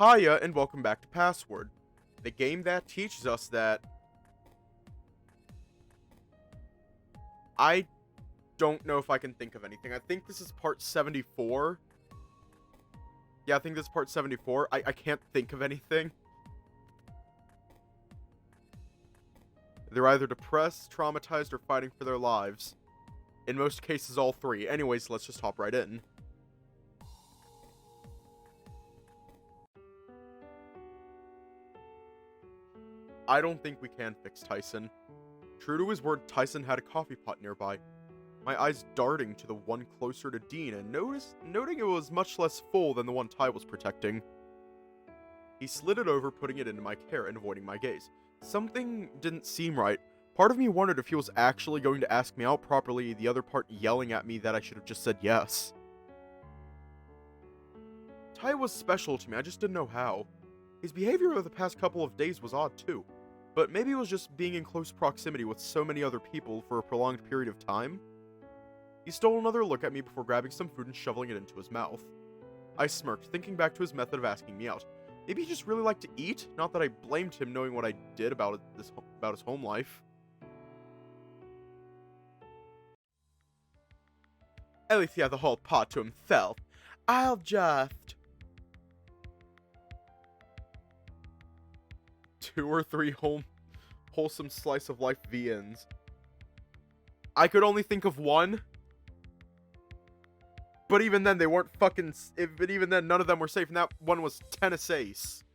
Hiya, and welcome back to Password, the game that teaches us that I don't know if I can think of anything. I think this is part 74. Yeah, I think this is part 74. I can't think of anything. They're either depressed, traumatized, or fighting for their lives. In most cases, all three. Anyways, let's just hop right in. I don't think we can fix Tyson. True to his word, Tyson had a coffee pot nearby. My eyes darting to the one closer to Dean and noting it was much less full than the one Ty was protecting. He slid it over, putting it into my care and avoiding my gaze. Something didn't seem right. Part of me wondered if he was actually going to ask me out properly, the other part yelling at me that I should have just said yes. Ty was special to me, I just didn't know how. His behavior over the past couple of days was odd too, but maybe it was just being in close proximity with so many other people for a prolonged period of time. He stole another look at me before grabbing some food and shoveling it into his mouth. I smirked, thinking back to his method of asking me out. Maybe he just really liked to eat? Not that I blamed him knowing what I did about his home life. At least he had the whole pot to himself. I'll just... 2 or 3 wholesome slice of life VNs. I could only think of one. But even then, they weren't fucking... But even then, none of them were safe, and that one was Tennis Ace.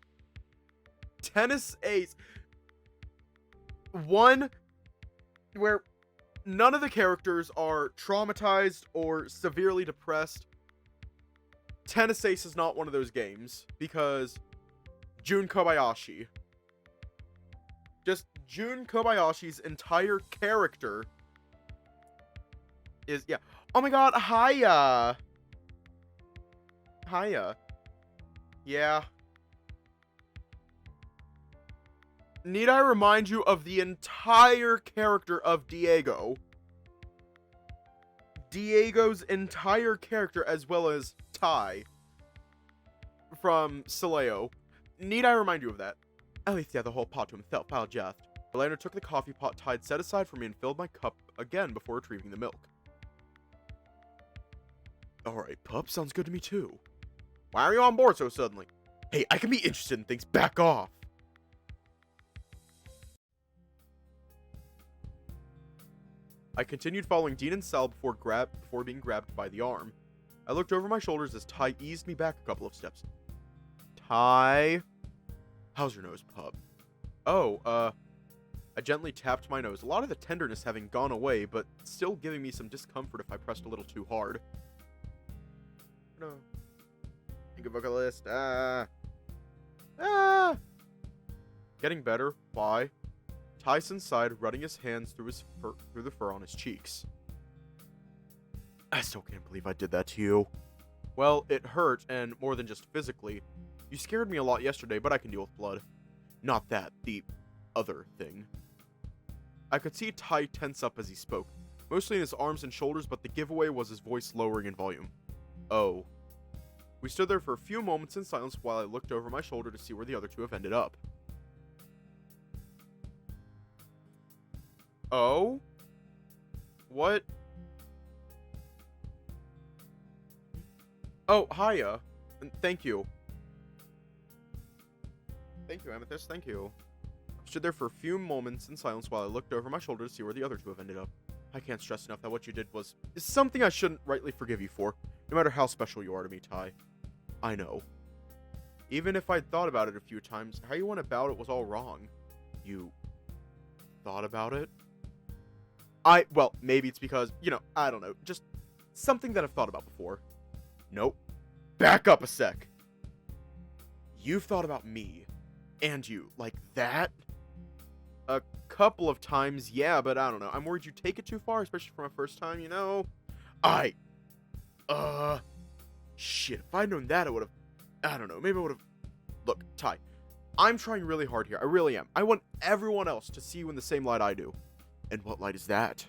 Tennis Ace. One where none of the characters are traumatized or severely depressed. Tennis Ace is not one of those games, because Jun Kobayashi. Just Jun Kobayashi's entire character is... Yeah. Oh my god, hiya! Hiya. Yeah. Need I remind you of the entire character of Diego? Diego's entire character, as well as Ty from Sileo. Need I remind you of that? At least he had the whole pot to himself, I'll just. Orlando took the coffee pot Ty had set aside for me and filled my cup again before retrieving the milk. Alright, pup, sounds good to me too. Why are you on board so suddenly? Hey, I can be interested in things, back off! I continued following Dean and Sal before being grabbed by the arm. I looked over my shoulders as Ty eased me back a couple of steps. Ty? How's your nose, pup? Oh, I gently tapped my nose, a lot of the tenderness having gone away, but still giving me some discomfort if I pressed a little too hard. No. Think a vocalist. Getting better. Why? Tyson sighed, running his hands through the fur on his cheeks. I still can't believe I did that to you. Well, it hurt, and more than just physically. You scared me a lot yesterday, but I can deal with blood. Not that, the other thing. I could see Ty tense up as he spoke, mostly in his arms and shoulders, but the giveaway was his voice lowering in volume. Oh. We stood there for a few moments in silence while I looked over my shoulder to see where the other two have ended up. Oh? What? Oh, hiya. Thank you. Thank you, Amethyst, thank you. I stood there for a few moments in silence while I looked over my shoulder to see where the other two have ended up. I can't stress enough that what you did is something I shouldn't rightly forgive you for, no matter how special you are to me, Ty. I know. Even if I'd thought about it a few times, how you went about it was all wrong. You... thought about it? Well, maybe it's because, I don't know, just something that I've thought about before. Nope. Back up a sec. You've thought about me. And you. Like that? A couple of times, yeah, but I don't know. I'm worried you take it too far, especially for my first time, Shit, if I'd known that, I would've... I don't know, maybe I would've... Look, Ty, I'm trying really hard here. I really am. I want everyone else to see you in the same light I do. And what light is that?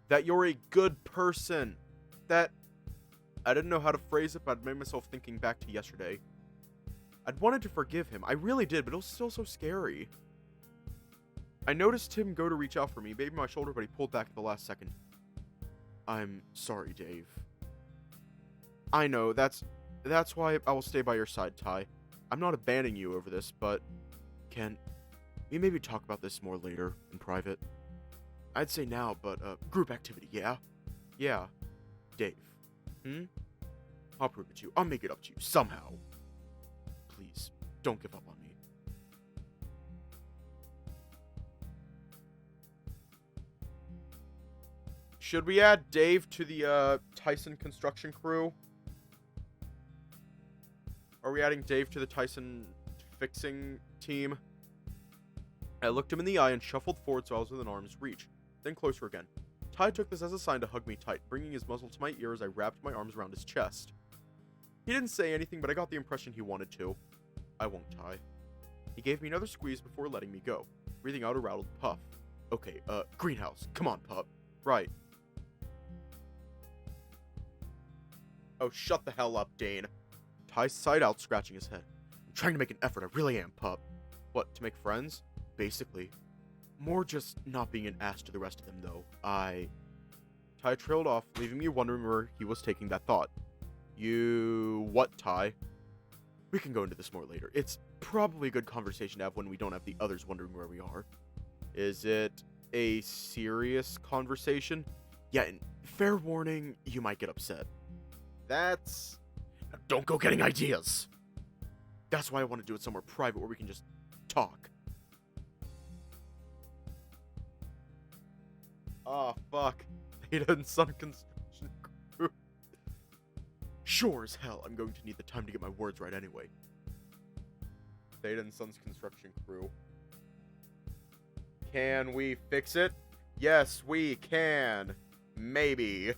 That you're a good person. That... I didn't know how to phrase it, but I made myself thinking back to yesterday. I'd wanted to forgive him. I really did, but it was still so scary. I noticed him go to reach out for me, maybe my shoulder, but he pulled back at the last second. I'm sorry, Dave. I know, that's why I will stay by your side, Ty. I'm not abandoning you over this, but can we maybe talk about this more later, in private? I'd say now, but, group activity, yeah? Yeah. Dave. I'll prove it to you. I'll make it up to you, somehow. Please, don't give up on me. Should we add Dave to the, Tyson construction crew? Are we adding Dave to the Tyson fixing team? I looked him in the eye and shuffled forward so I was within arm's reach, then closer again. Ty took this as a sign to hug me tight, bringing his muzzle to my ear as I wrapped my arms around his chest. He didn't say anything, but I got the impression he wanted to. I won't, Ty. He gave me another squeeze before letting me go, breathing out a rattled puff. Okay, greenhouse. Come on, pup. Right. Oh, shut the hell up, Dane. Ty sighed out, scratching his head. I'm trying to make an effort, I really am, pup. What, to make friends? Basically. More just not being an ass to the rest of them, though. Ty trailed off, leaving me wondering where he was taking that thought. You... what, Ty? We can go into this more later. It's probably a good conversation to have when we don't have the others wondering where we are. Is it a serious conversation? Yeah, and fair warning, you might get upset. That's... Now don't go getting ideas! That's why I want to do it somewhere private where we can just talk. Ah, fuck. Theta and Son construction crew. Sure as hell, I'm going to need the time to get my words right anyway. Theta and Son's construction crew. Can we fix it? Yes, we can. Maybe.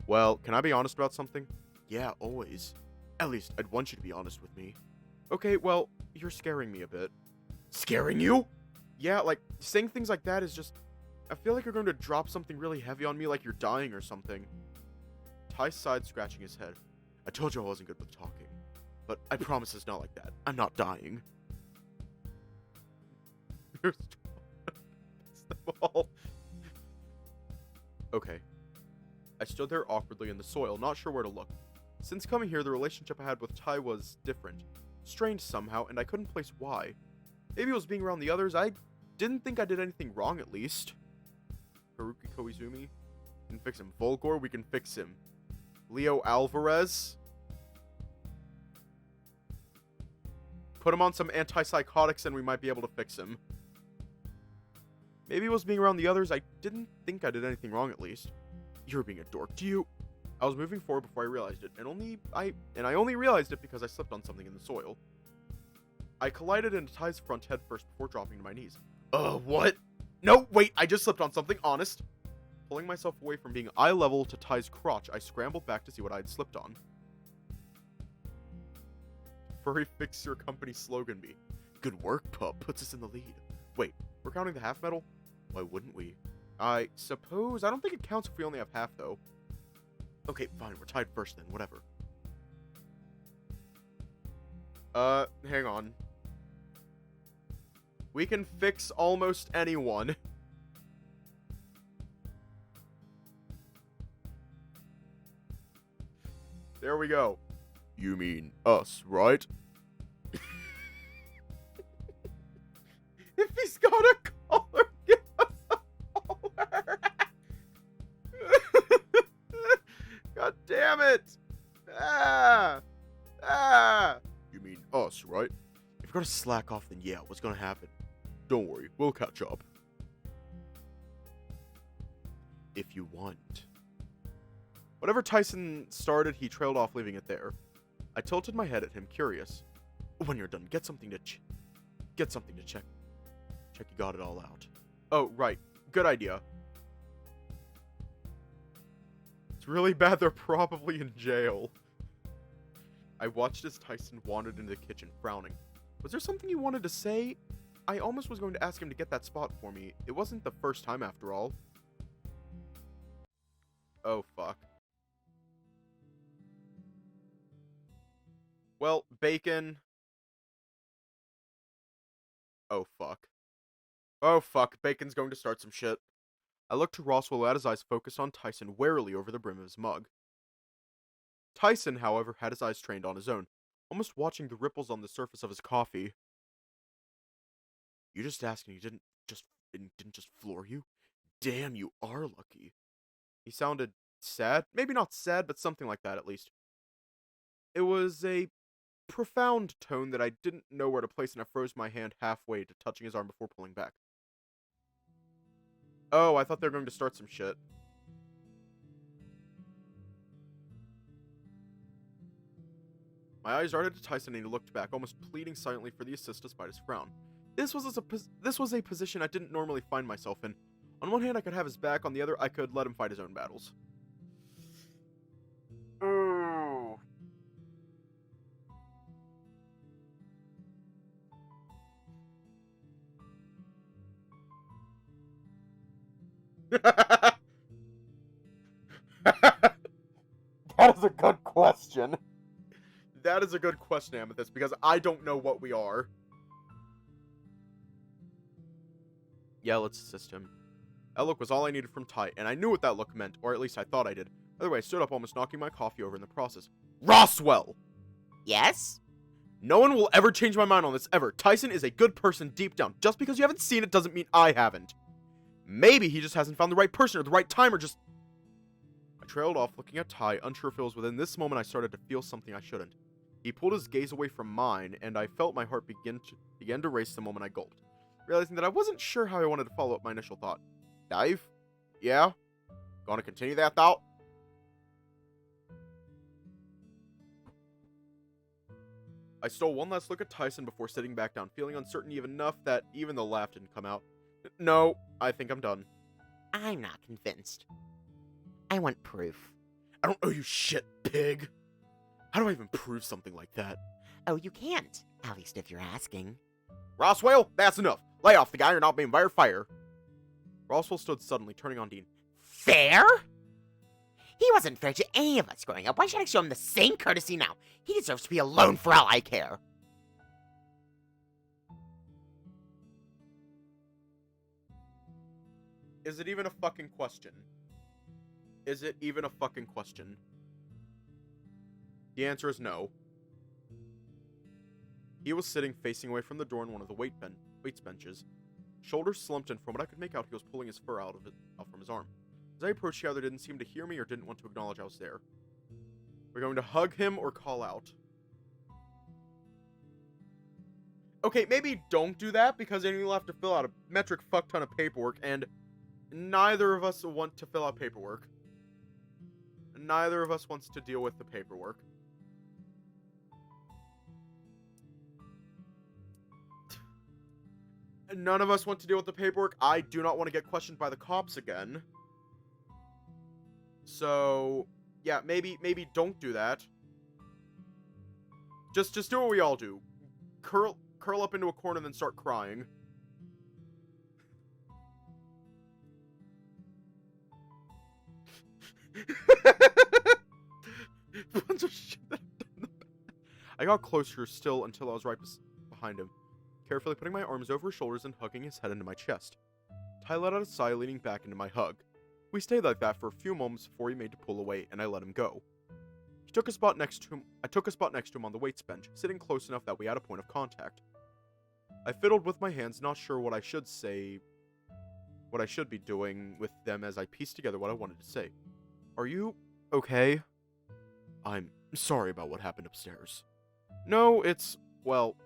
Well, can I be honest about something? Yeah, always. At least, I'd want you to be honest with me. Okay, well, you're scaring me a bit. Scaring you? Yeah, like, saying things like that is just... I feel like you're going to drop something really heavy on me like you're dying or something. Ty sighed, scratching his head. I told you I wasn't good with talking. But I promise it's not like that. I'm not dying. It's them all. Okay. I stood there awkwardly in the soil, not sure where to look. Since coming here, the relationship I had with Ty was different. Strange somehow, and I couldn't place why. Maybe it was being around the others. I didn't think I did anything wrong, at least. Haruki Koizumi? Can fix him. Volgor? We can fix him. Leo Alvarez? Put him on some antipsychotics and we might be able to fix him. Maybe it was being around the others. I didn't think I did anything wrong, at least. You're being a dork. Do you... I was moving forward before I realized it, and I only realized it because I slipped on something in the soil. I collided into Ty's front head first before dropping to my knees. What? No, wait, I just slipped on something, honest. Pulling myself away from being eye level to Ty's crotch, I scrambled back to see what I had slipped on. Furry fix your company slogan be. Good work, pup, puts us in the lead. Wait, we're counting the half medal? Why wouldn't we? I suppose, I don't think it counts if we only have half, though. Okay, fine, we're tied first then, whatever. Hang on. We can fix almost anyone. There we go. You mean us, right? If he's got a collar, give us a collar. God damn it! You mean us, right? If you're gonna slack off, then yeah, what's gonna happen? Don't worry, we'll catch up. If you want. Whatever Tyson started, he trailed off, leaving it there. I tilted my head at him, curious. When you're done, get something to check. Check you got it all out. Oh, right. Good idea. It's really bad they're probably in jail. I watched as Tyson wandered into the kitchen, frowning. Was there something he wanted to say? I almost was going to ask him to get that spot for me. It wasn't the first time, after all. Oh, fuck. Well, bacon... Oh, fuck. Oh, fuck. Bacon's going to start some shit. I looked to Roswell who had his eyes focused on Tyson warily over the brim of his mug. Tyson, however, had his eyes trained on his own, almost watching the ripples on the surface of his coffee. You just asked and didn't just floor you? Damn, you are lucky. He sounded sad. Maybe not sad, but something like that at least. It was a profound tone that I didn't know where to place, and I froze my hand halfway to touching his arm before pulling back. Oh, I thought they were going to start some shit. My eyes darted to Tyson and he looked back, almost pleading silently for the assist despite his frown. This was a position I didn't normally find myself in. On one hand, I could have his back, on the other, I could let him fight his own battles. Ooh. That is a good question. That is a good question, Amethyst, because I don't know what we are. Yeah, let's assist him. That look was all I needed from Ty, and I knew what that look meant, or at least I thought I did. By the way, I stood up, almost knocking my coffee over in the process. Roswell! Yes? No one will ever change my mind on this, ever. Tyson is a good person deep down. Just because you haven't seen it doesn't mean I haven't. Maybe he just hasn't found the right person or the right time, or just... I trailed off, looking at Ty, unsure if it was within this moment I started to feel something I shouldn't. He pulled his gaze away from mine, and I felt my heart begin to race the moment I gulped, realizing that I wasn't sure how I wanted to follow up my initial thought. Dive? Yeah? Gonna continue that thought? I stole one last look at Tyson before sitting back down, feeling uncertain enough that even the laugh didn't come out. No, I think I'm done. I'm not convinced. I want proof. I don't owe you shit, pig. How do I even prove something like that? Oh, you can't. At least if you're asking. Roswell, that's enough. Lay off the guy, you're not being fire. Roswell stood suddenly, turning on Dean. Fair? He wasn't fair to any of us growing up. Why should I show him the same courtesy now? He deserves to be alone for all I care. Is it even a fucking question? Is it even a fucking question? The answer is no. He was sitting facing away from the door in one of the weights benches. Shoulders slumped, and from what I could make out, he was pulling his fur out from his arm. As I approached, he either didn't seem to hear me or didn't want to acknowledge I was there. We're going to hug him or call out. Okay, maybe don't do that, because then you'll have to fill out a metric fuck ton of paperwork, and neither of us want to fill out paperwork. Neither of us wants to deal with the paperwork. None of us want to deal with the paperwork. I do not want to get questioned by the cops again. So, yeah, maybe don't do that. Just do what we all do. Curl up into a corner and then start crying. Bunch of shit that I've done in the past. I got closer still until I was right behind him, carefully putting my arms over his shoulders and hugging his head into my chest. Ty let out a sigh, leaning back into my hug. We stayed like that for a few moments before he made to pull away, and I let him go. I took a spot next to him on the weights bench, sitting close enough that we had a point of contact. I fiddled with my hands, not sure what I should be doing with them as I pieced together what I wanted to say. Are you okay? I'm sorry about what happened upstairs. No, well,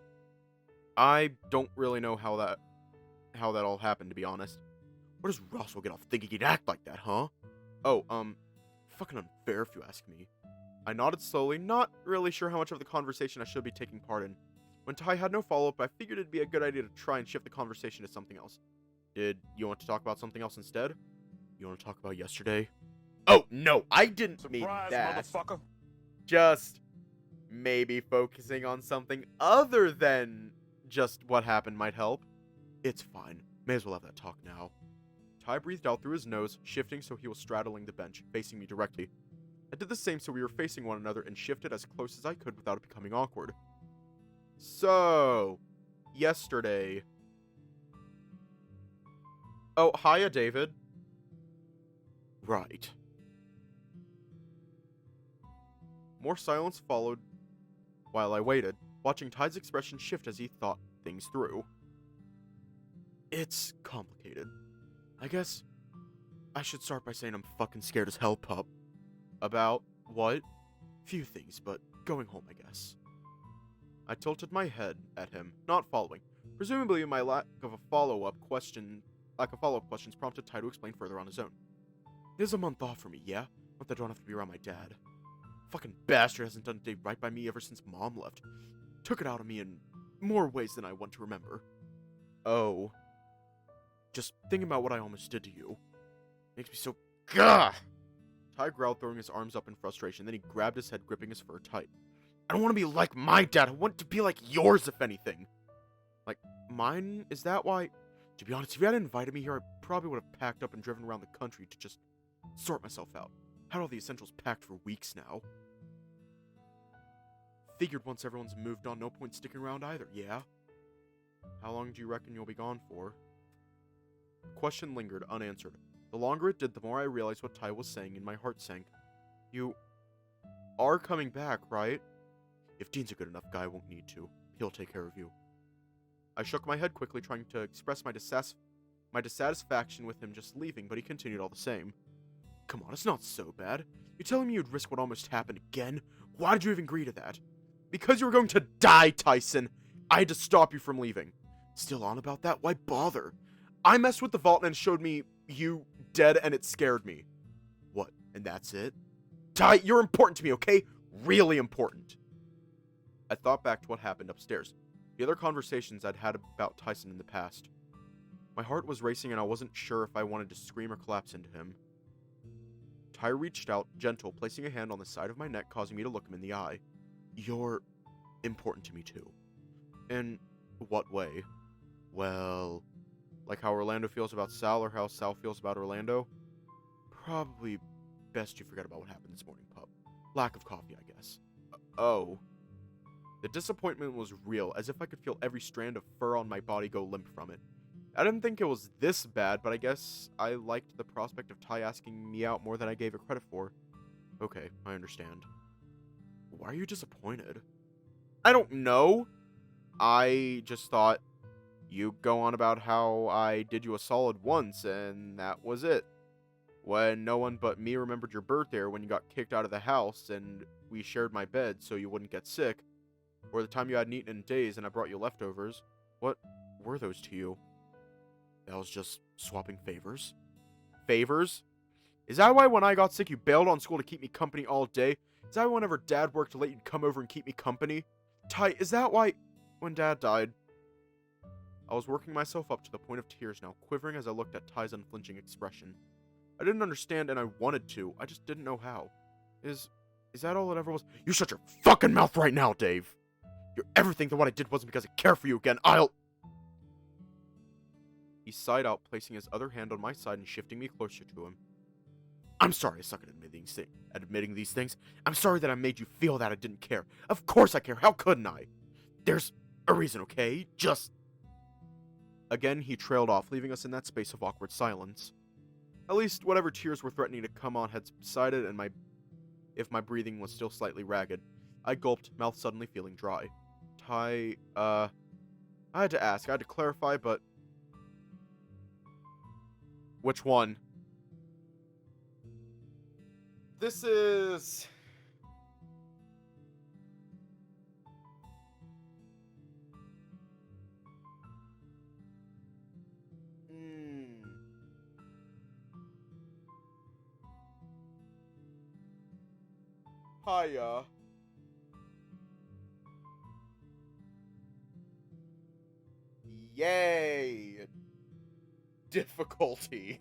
I don't really know how that all happened, to be honest. Where does Roswell get off thinking he'd act like that, huh? Oh, fucking unfair if you ask me. I nodded slowly, not really sure how much of the conversation I should be taking part in. When Ty had no follow-up, I figured it'd be a good idea to try and shift the conversation to something else. Did you want to talk about something else instead? You want to talk about yesterday? Oh, no, I didn't mean that. Motherfucker. Just maybe focusing on something other than just what happened might help. It's fine. May as well have that talk now. Ty breathed out through his nose, shifting so he was straddling the bench, facing me directly. I did the same so we were facing one another and shifted as close as I could without it becoming awkward. So, yesterday. Oh, hiya, David. Right. More silence followed while I waited, watching Ty's expression shift as he thought things through. It's complicated. I guess I should start by saying I'm fucking scared as hell, pup. About what? Few things, but going home, I guess. I tilted my head at him, not following. Presumably, my lack of follow-up questions prompted Ty to explain further on his own. It is a month off for me, yeah? Month I don't have to be around my dad. Fucking bastard hasn't done a day right by me ever since Mom left. Took it out of me in more ways than I want to remember. Oh. Just thinking about what I almost did to you makes me so gah! Ty growled, throwing his arms up in frustration. Then he grabbed his head, gripping his fur tight. I don't want to be like my dad. I want to be like yours, if anything. Like, mine? Is that why? To be honest, if you hadn't invited me here, I probably would have packed up and driven around the country to just sort myself out. Had all the essentials packed for weeks now. Figured once everyone's moved on, no point sticking around either, yeah? How long do you reckon you'll be gone for? The question lingered, unanswered. The longer it did, the more I realized what Ty was saying, and my heart sank. You are coming back, right? If Dean's a good enough guy, I won't need to. He'll take care of you. I shook my head quickly, trying to express my dissatisfaction with him just leaving, but he continued all the same. Come on, it's not so bad. You're telling me you'd risk what almost happened again? Why did you even agree to that? Because you were going to die, Tyson! I had to stop you from leaving. Still on about that? Why bother? I messed with the vault and it showed me you dead and it scared me. What, and that's it? Ty, you're important to me, okay? Really important. I thought back to what happened upstairs. The other conversations I'd had about Tyson in the past. My heart was racing and I wasn't sure if I wanted to scream or collapse into him. Ty reached out, gentle, placing a hand on the side of my neck, causing me to look him in the eye. You're important to me too. In what way? Well, like how Orlando feels about Sal or how Sal feels about Orlando? Probably best you forget about what happened this morning, pup. Lack of coffee, I guess. Oh. The disappointment was real, as if I could feel every strand of fur on my body go limp from it. I didn't think it was this bad, but I guess I liked the prospect of Ty asking me out more than I gave it credit for. Okay, I understand. Why are you disappointed? I don't know. I just thought you go on about how I did you a solid once, and that was it. When no one but me remembered your birthday, or when you got kicked out of the house, and we shared my bed so you wouldn't get sick, or the time you hadn't eaten in days and I brought you leftovers. What were those to you? That was just swapping favors. Favors? Is that why when I got sick you bailed on school to keep me company all day? Is that why whenever Dad worked late you'd come over and keep me company? Ty, is that why when Dad died? I was working myself up to the point of tears now, quivering as I looked at Ty's unflinching expression. I didn't understand and I wanted to, I just didn't know how. Is that all it ever was? You shut your fucking mouth right now, Dave! You're everything that what I did wasn't because I care for you again, He sighed out, placing his other hand on my side and shifting me closer to him. I'm sorry I suck at admitting these things. I'm sorry that I made you feel that I didn't care. Of course I care, how couldn't I? There's a reason, okay? Just... Again, he trailed off, leaving us in that space of awkward silence. At least, whatever tears were threatening to come on had subsided, and if my breathing was still slightly ragged. I gulped, mouth suddenly feeling dry. Ty, I had to ask, I had to clarify, but... Which one? This is... Hiya. Yay! Difficulty.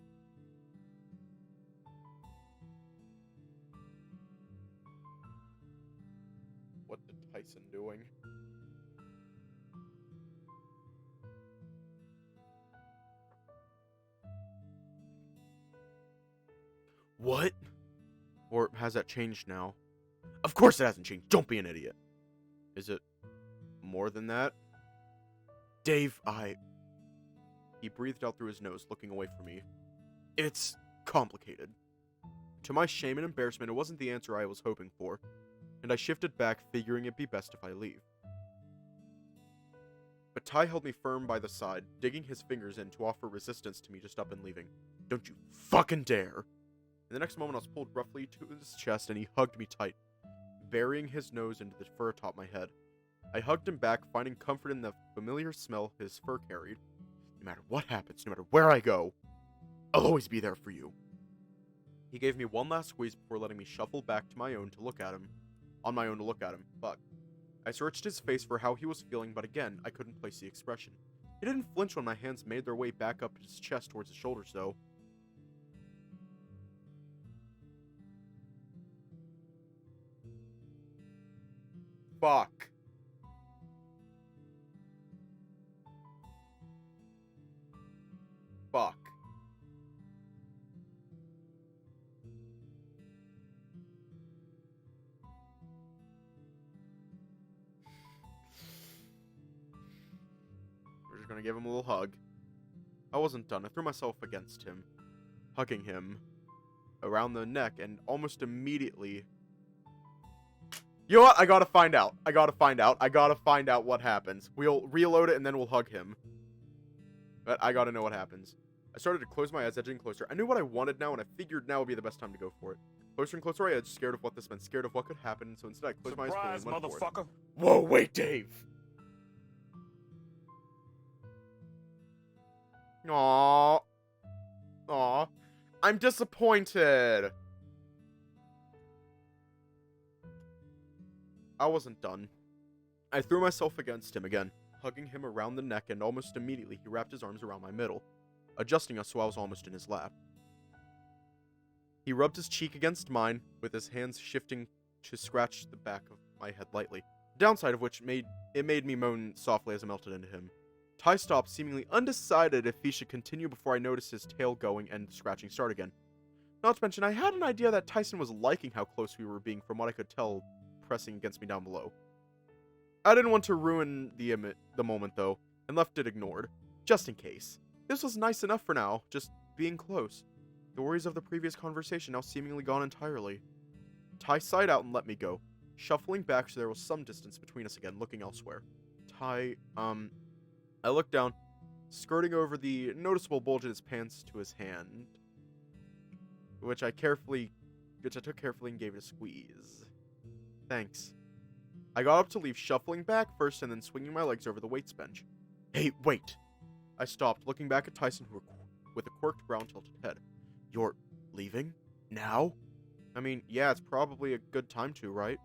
What did Tyson doing? What? Or has that changed now? Of course it hasn't changed. Don't be an idiot. Is it more than that? Dave, He breathed out through his nose, looking away from me. It's complicated. To my shame and embarrassment, it wasn't the answer I was hoping for, and I shifted back, figuring it'd be best if I leave. But Ty held me firm by the side, digging his fingers in to offer resistance to me to stop and leaving. Don't you fucking dare! In the next moment, I was pulled roughly to his chest, and he hugged me tight, burying his nose into the fur atop my head. I hugged him back, finding comfort in the familiar smell his fur carried. No matter what happens, no matter where I go, I'll always be there for you. He gave me one last squeeze before letting me shuffle back to my own to look at him. On my own to look at him. Fuck. I searched his face for how he was feeling, but again, I couldn't place the expression. He didn't flinch when my hands made their way back up his chest towards his shoulders, though. Fuck. Fuck. We're just gonna give him a little hug. I wasn't done. I threw myself against him, hugging him around the neck, and almost immediately... You know what? I gotta find out. I gotta find out what happens. We'll reload it and then we'll hug him. But I gotta know what happens. I started to close my eyes, edging closer. I knew what I wanted now, and I figured now would be the best time to go for it. Closer and closer I edged, scared of what this meant, scared of what could happen, so instead I closed my eyes fully and went for it. Motherfucker! Whoa, wait, Dave! Aww. Aww. I'm disappointed! I wasn't done. I threw myself against him again, hugging him around the neck, and almost immediately he wrapped his arms around my middle, adjusting us so I was almost in his lap. He rubbed his cheek against mine, with his hands shifting to scratch the back of my head lightly, the downside of which made me moan softly as I melted into him. Ty stopped, seemingly undecided if he should continue before I noticed his tail going and scratching start again. Not to mention, I had an idea that Tyson was liking how close we were being from what I could tell pressing against me down below. I didn't want to ruin the moment, though, and left it ignored, just in case. This was nice enough for now, just being close. The worries of the previous conversation now seemingly gone entirely. Ty sighed out and let me go, shuffling back so there was some distance between us again, looking elsewhere. Ty, I looked down, skirting over the noticeable bulge in his pants to his hand, which I took carefully and gave it a squeeze. Thanks. I got up to leave, shuffling back first and then swinging my legs over the weights bench. Hey, wait! I stopped, looking back at Tyson with a quirked brown tilted head. You're leaving? Now? I mean, yeah, it's probably a good time to, right?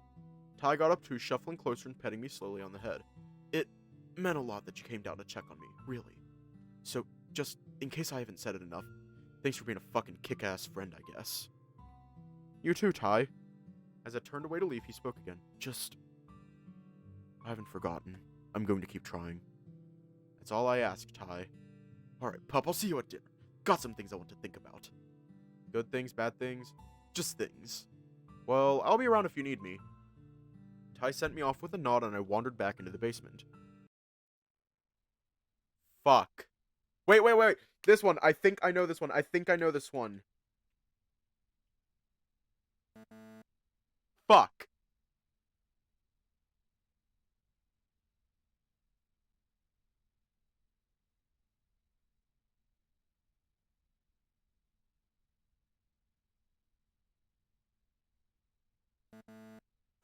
Ty got up too, shuffling closer and petting me slowly on the head. It meant a lot that you came down to check on me, really. So, just in case I haven't said it enough, thanks for being a fucking kick-ass friend, I guess. You too, Ty. As I turned away to leave, he spoke again. I haven't forgotten. I'm going to keep trying. That's all I ask, Ty. Alright, pup, I'll see you at dinner. Got some things I want to think about. Good things, bad things? Just things. Well, I'll be around if you need me. Ty sent me off with a nod and I wandered back into the basement. Fuck. Wait. This one. I think I know this one. Fuck.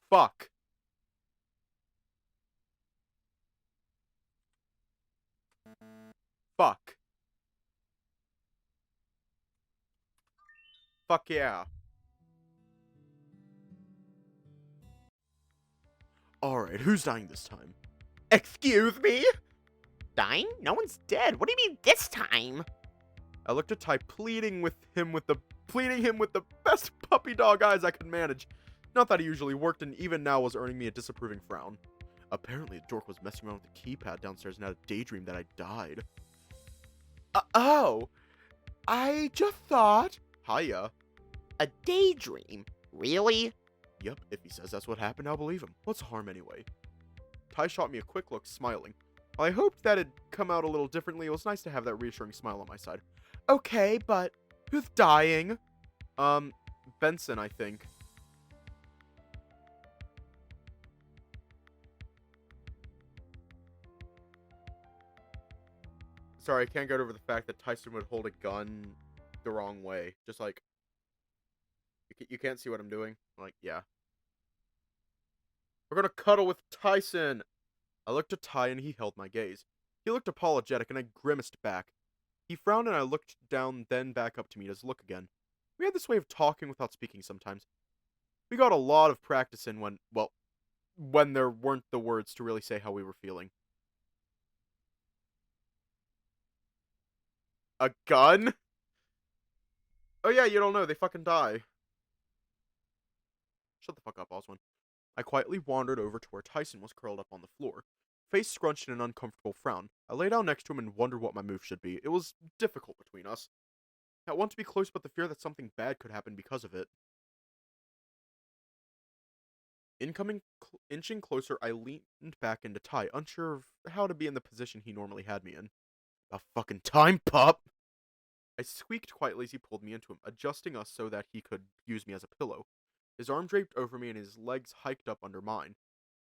Fuck. Fuck. Fuck yeah. Alright, who's dying this time? Excuse me? Dying? No one's dead. What do you mean this time? I looked at Ty, pleading him with the best puppy dog eyes I could manage. Not that he usually worked, and even now was earning me a disapproving frown. Apparently, a dork was messing around with the keypad downstairs and had a daydream that I died. Oh, I just thought... Hiya. A daydream? Really? Yep, if he says that's what happened, I'll believe him. What's the harm anyway? Ty shot me a quick look, smiling. While I hoped that it'd come out a little differently, it was nice to have that reassuring smile on my side. Okay, but who's dying? Benson, I think. Sorry, I can't get over the fact that Tyson would hold a gun the wrong way. Just like, you can't see what I'm doing? Like, yeah. We're gonna cuddle with Tyson! I looked at Ty and he held my gaze. He looked apologetic and I grimaced back. He frowned and I looked down, then back up to meet his look again. We had this way of talking without speaking sometimes. We got a lot of practice in when there weren't the words to really say how we were feeling. A gun? Oh yeah, you don't know, they fucking die. Shut the fuck up, Oswin. I quietly wandered over to where Tyson was curled up on the floor, face scrunched in an uncomfortable frown. I lay down next to him and wondered what my move should be. It was difficult between us. I want to be close, but the fear that something bad could happen because of it. Inching closer, I leaned back into Ty, unsure of how to be in the position he normally had me in. About fucking time, pup! I squeaked quietly as he pulled me into him, adjusting us so that he could use me as a pillow. His arm draped over me and his legs hiked up under mine.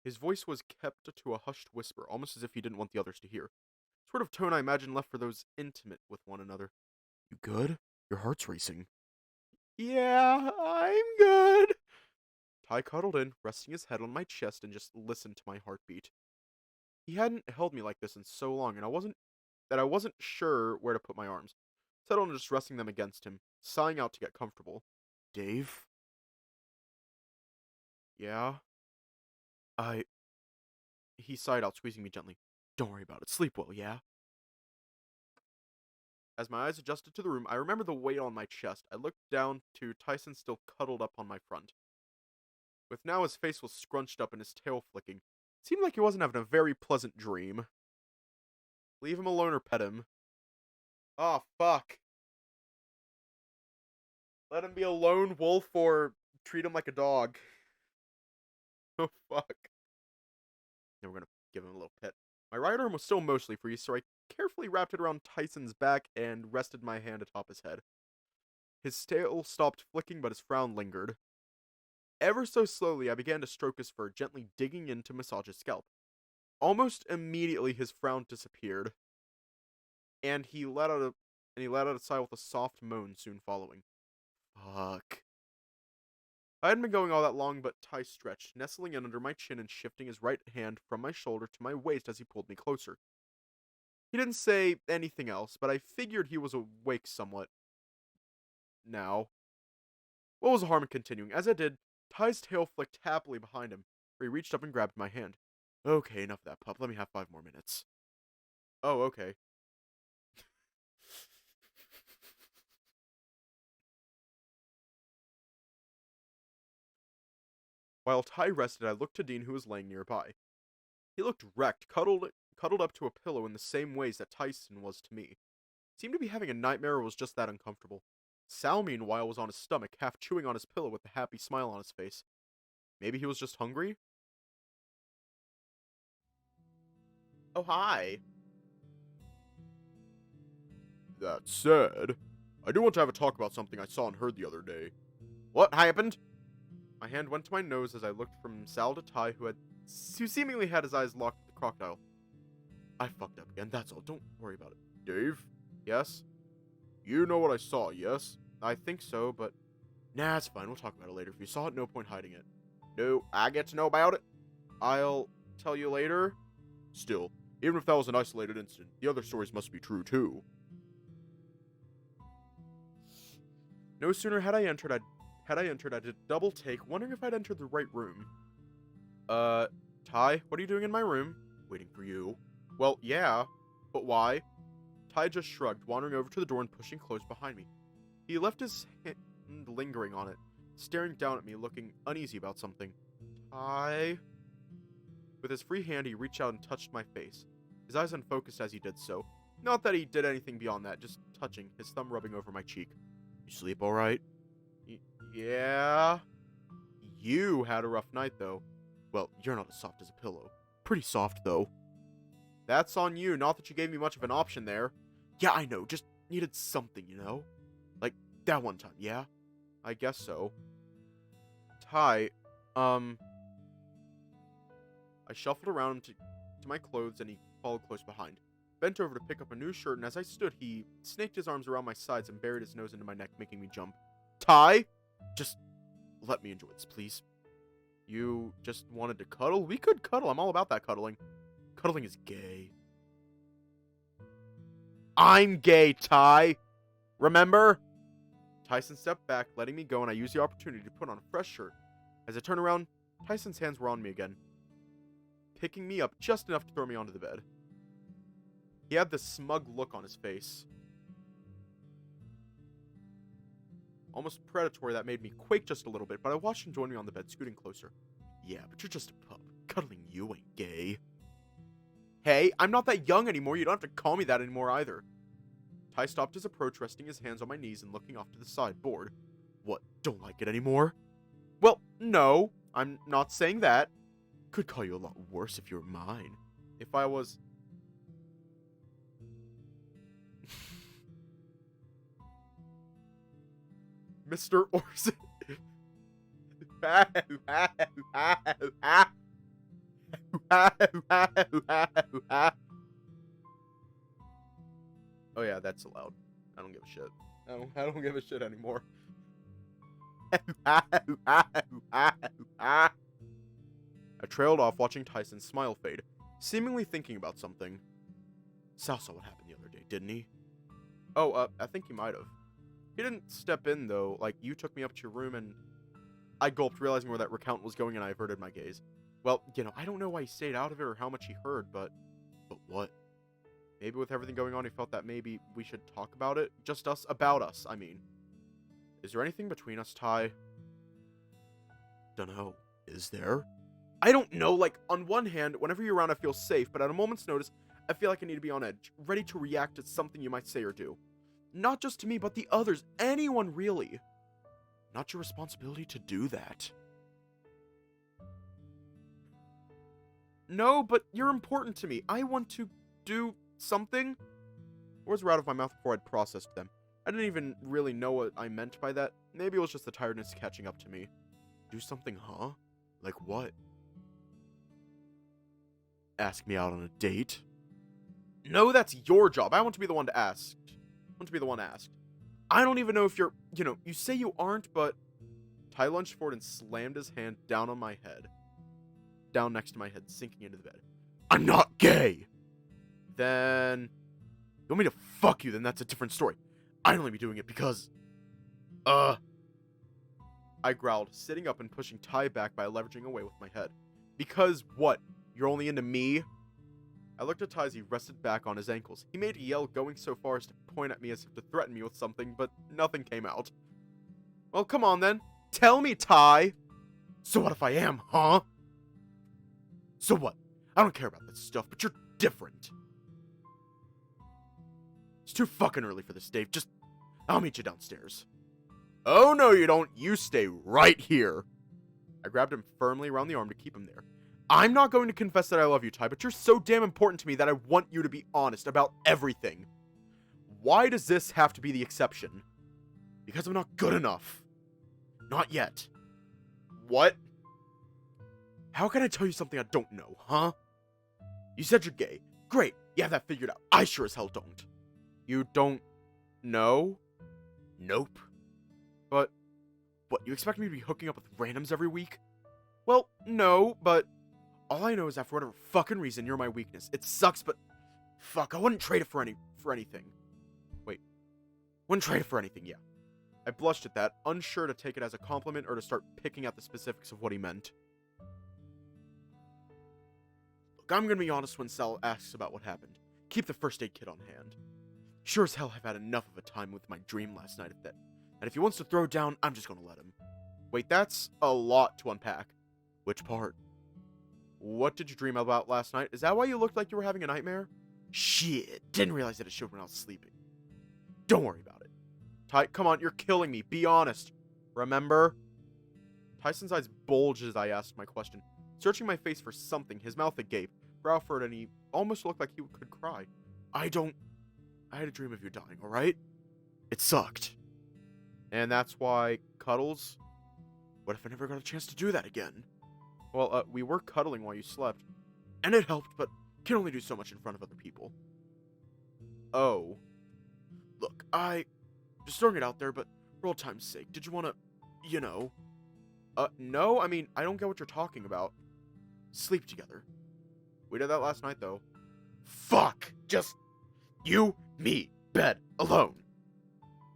His voice was kept to a hushed whisper, almost as if he didn't want the others to hear. Sort of tone I imagine left for those intimate with one another. You good? Your heart's racing. Yeah, I'm good. Ty cuddled in, resting his head on my chest and just listened to my heartbeat. He hadn't held me like this in so long, and I wasn't sure where to put my arms. Settled on just resting them against him, sighing out to get comfortable. Dave? Yeah? He sighed out, squeezing me gently. Don't worry about it. Sleep well, yeah? As my eyes adjusted to the room, I remember the weight on my chest. I looked down to Tyson still cuddled up on my front. With now his face was scrunched up and his tail flicking. It seemed like he wasn't having a very pleasant dream. Leave him alone or pet him. Oh, fuck. Let him be a lone wolf or treat him like a dog. Oh, fuck. Then we're gonna give him a little pet. My right arm was still mostly free, so I carefully wrapped it around Tyson's back and rested my hand atop his head. His tail stopped flicking, but his frown lingered. Ever so slowly, I began to stroke his fur, gently digging in to massage his scalp. Almost immediately, his frown disappeared, and he let out a sigh with a soft moan soon following. Fuck. I hadn't been going all that long, but Ty stretched, nestling in under my chin and shifting his right hand from my shoulder to my waist as he pulled me closer. He didn't say anything else, but I figured he was awake somewhat. Now. What was the harm in continuing? As I did, Ty's tail flicked happily behind him, where he reached up and grabbed my hand. Okay, enough of that, pup. Let me have 5 more minutes. Oh, okay. While Ty rested, I looked to Dean, who was laying nearby. He looked wrecked, cuddled up to a pillow in the same ways that Tyson was to me. Seemed to be having a nightmare or was just that uncomfortable. Sal, meanwhile, was on his stomach, half chewing on his pillow with a happy smile on his face. Maybe he was just hungry? Oh, hi. That said, I do want to have a talk about something I saw and heard the other day. What happened? My hand went to my nose as I looked from Sal to Ty, who seemingly had his eyes locked with the crocodile. I fucked up again, that's all. Don't worry about it. Dave? Yes? You know what I saw, yes? I think so, but... Nah, it's fine. We'll talk about it later. If you saw it, no point hiding it. No, I get to know about it. I'll tell you later. Still, even if that was an isolated incident, the other stories must be true, too. No sooner had I entered, I did a double take, wondering if I'd entered the right room. Ty, what are you doing in my room? Waiting for you. Well, yeah, but why? Ty just shrugged, wandering over to the door and pushing close behind me. He left his hand lingering on it, staring down at me, looking uneasy about something. Ty? With his free hand, he reached out and touched my face, his eyes unfocused as he did so. Not that he did anything beyond that, just touching, his thumb rubbing over my cheek. You sleep alright? Yeah? You had a rough night, though. Well, you're not as soft as a pillow. Pretty soft, though. That's on you, not that you gave me much of an option there. Yeah, I know, just needed something, you know? Like, that one time, yeah? I guess so. Ty, I shuffled around to my clothes and he followed close behind. Bent over to pick up a new shirt, and as I stood, he snaked his arms around my sides and buried his nose into my neck, making me jump. Ty, just let me enjoy this, please. You just wanted to cuddle? We could cuddle. I'm all about that cuddling. Cuddling is gay. I'm gay, Ty. Remember? Tyson stepped back, letting me go, and I used the opportunity to put on a fresh shirt. As I turned around, Tyson's hands were on me again, picking me up just enough to throw me onto the bed. He had this smug look on his face, almost predatory, that made me quake just a little bit, but I watched him join me on the bed, scooting closer. Yeah, but you're just a pup. Cuddling you ain't gay. Hey, I'm not that young anymore. You don't have to call me that anymore either. Ty stopped his approach, resting his hands on my knees and looking off to the side, bored. What, don't like it anymore? Well, no, I'm not saying that. Could call you a lot worse if you were mine. If I was... Mr. Orson. Oh yeah, that's allowed. I don't give a shit. I don't give a shit anymore. I trailed off, watching Tyson smile fade, seemingly thinking about something. Sal saw what happened the other day, didn't he? Oh, I think he might have. He didn't step in, though. Like, you took me up to your room, and I gulped, realizing where that recount was going, and I averted my gaze. Well, you know, I don't know why he stayed out of it or how much he heard, but what? Maybe with everything going on, he felt that maybe we should talk about it. Just us. About us, I mean. Is there anything between us, Ty? Dunno. Is there? I don't know. Like, on one hand, whenever you're around, I feel safe, but at a moment's notice, I feel like I need to be on edge, ready to react to something you might say or do. Not just to me, but the others. Anyone, really. Not your responsibility to do that. No, but you're important to me. I want to do something. Words were out of my mouth before I'd processed them. I didn't even really know what I meant by that. Maybe it was just the tiredness catching up to me. Do something, huh? Like what? Ask me out on a date? No, that's your job. I want to be the one to ask. I want to be the one asked. I don't even know if you're, you say you aren't, but... Ty lunged forward and slammed his hand down on my head. Down next to my head, sinking into the bed. I'm not gay! Then... You want me to fuck you, then that's a different story. I'd only be doing it because... I growled, sitting up and pushing Ty back by leveraging away with my head. Because what? You're only into me? I looked at Ty as he rested back on his ankles. He made a yell, going so far as to point at me as if to threaten me with something, but nothing came out. Well, come on then. Tell me, Ty! So what if I am, huh? So what? I don't care about this stuff, but you're different. It's too fucking early for this, Dave. I'll meet you downstairs. Oh, no, you don't. You stay right here. I grabbed him firmly around the arm to keep him there. I'm not going to confess that I love you, Ty, but you're so damn important to me that I want you to be honest about everything. Why does this have to be the exception? Because I'm not good enough. Not yet. What? How can I tell you something I don't know, huh? You said you're gay. Great, you have that figured out. I sure as hell don't. You don't know? Nope. But, what, you expect me to be hooking up with randoms every week? Well, no, but all I know is that for whatever fucking reason, you're my weakness. It sucks, but fuck, I wouldn't trade it for anything. Wait. Wouldn't trade it for anything, yeah. I blushed at that, unsure to take it as a compliment or to start picking at the specifics of what he meant. Look, I'm gonna be honest when Sal asks about what happened. Keep the first aid kit on hand. Sure as hell have had enough of a time with my dream last night and if he wants to throw down, I'm just gonna let him. Wait, that's a lot to unpack. Which part? What did you dream about last night? Is that why you looked like you were having a nightmare? Shit, didn't realize that it showed when I was sleeping. Don't worry about it. Ty, come on, you're killing me. Be honest. Remember? Tyson's eyes bulged as I asked my question, searching my face for something, his mouth agape, brow furrowed, and he almost looked like he could cry. I had a dream of you dying, alright? It sucked. And that's why, cuddles? What if I never got a chance to do that again? Well, we were cuddling while you slept, and it helped, but can only do so much in front of other people. Oh. Look, just throwing it out there, but for old time's sake, did you want to, no, I mean, I don't get what you're talking about. Sleep together. We did that last night, though. Fuck! Just you, me, bed, alone.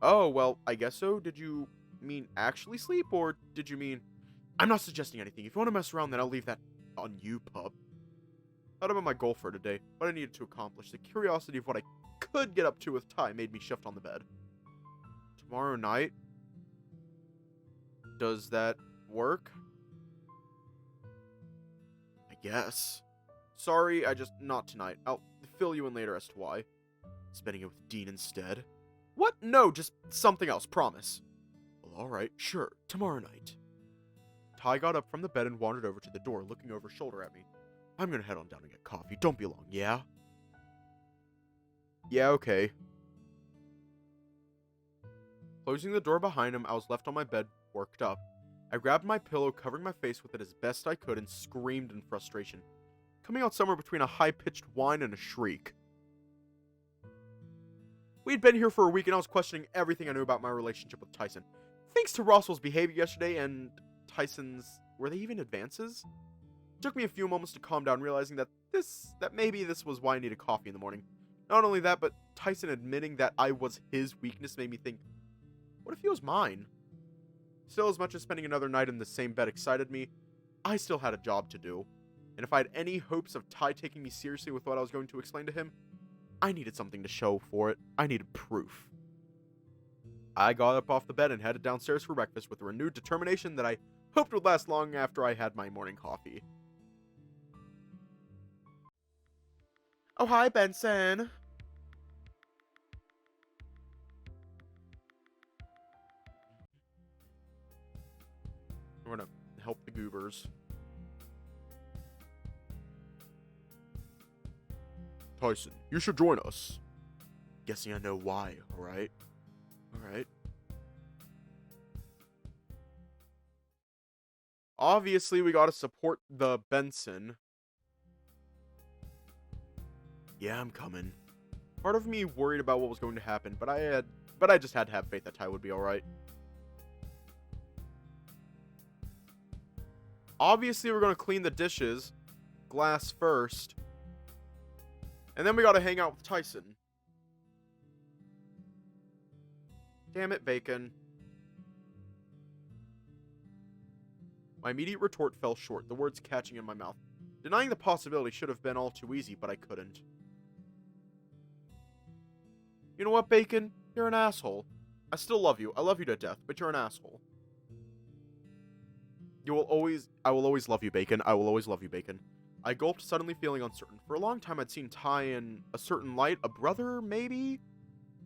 Oh, well, I guess so. Did you mean actually sleep, or did you mean... I'm not suggesting anything. If you want to mess around, then I'll leave that on you, pup. That had been my goal for today, but I needed to accomplish. The curiosity of what I could get up to with Ty made me shift on the bed. Tomorrow night? Does that work? I guess. Sorry, not tonight. I'll fill you in later as to why. Spending it with Dean instead. What? No, just something else, promise. Well, alright, sure, tomorrow night. Ty got up from the bed and wandered over to the door, looking over his shoulder at me. I'm gonna head on down and get coffee. Don't be long, yeah? Yeah, okay. Closing the door behind him, I was left on my bed, worked up. I grabbed my pillow, covering my face with it as best I could, and screamed in frustration, coming out somewhere between a high-pitched whine and a shriek. We'd been here for a week, and I was questioning everything I knew about my relationship with Tyson. Thanks to Roswell's behavior yesterday and Tyson's... were they even advances? It took me a few moments to calm down, realizing that maybe this was why I needed coffee in the morning. Not only that, but Tyson admitting that I was his weakness made me think, what if he was mine? Still, as much as spending another night in the same bed excited me, I still had a job to do. And if I had any hopes of Ty taking me seriously with what I was going to explain to him, I needed something to show for it. I needed proof. I got up off the bed and headed downstairs for breakfast with a renewed determination that I hoped would last long after I had my morning coffee. Oh, hi, Benson. We're gonna help the goobers. Tyson, you should join us. Guessing I know why, alright? Alright. Obviously, we gotta support the Benson. Yeah, I'm coming. Part of me worried about what was going to happen, but I just had to have faith that Ty would be alright. Obviously, we're gonna clean the dishes. Glass first. And then we gotta hang out with Tyson. Damn it, Bacon. My immediate retort fell short, the words catching in my mouth. Denying the possibility should have been all too easy, but I couldn't. You know what, Bacon? You're an asshole. I still love you. I love you to death, but you're an asshole. I will always love you, Bacon. I will always love you, Bacon. I gulped, suddenly feeling uncertain. For a long time, I'd seen Ty in a certain light. A brother, maybe?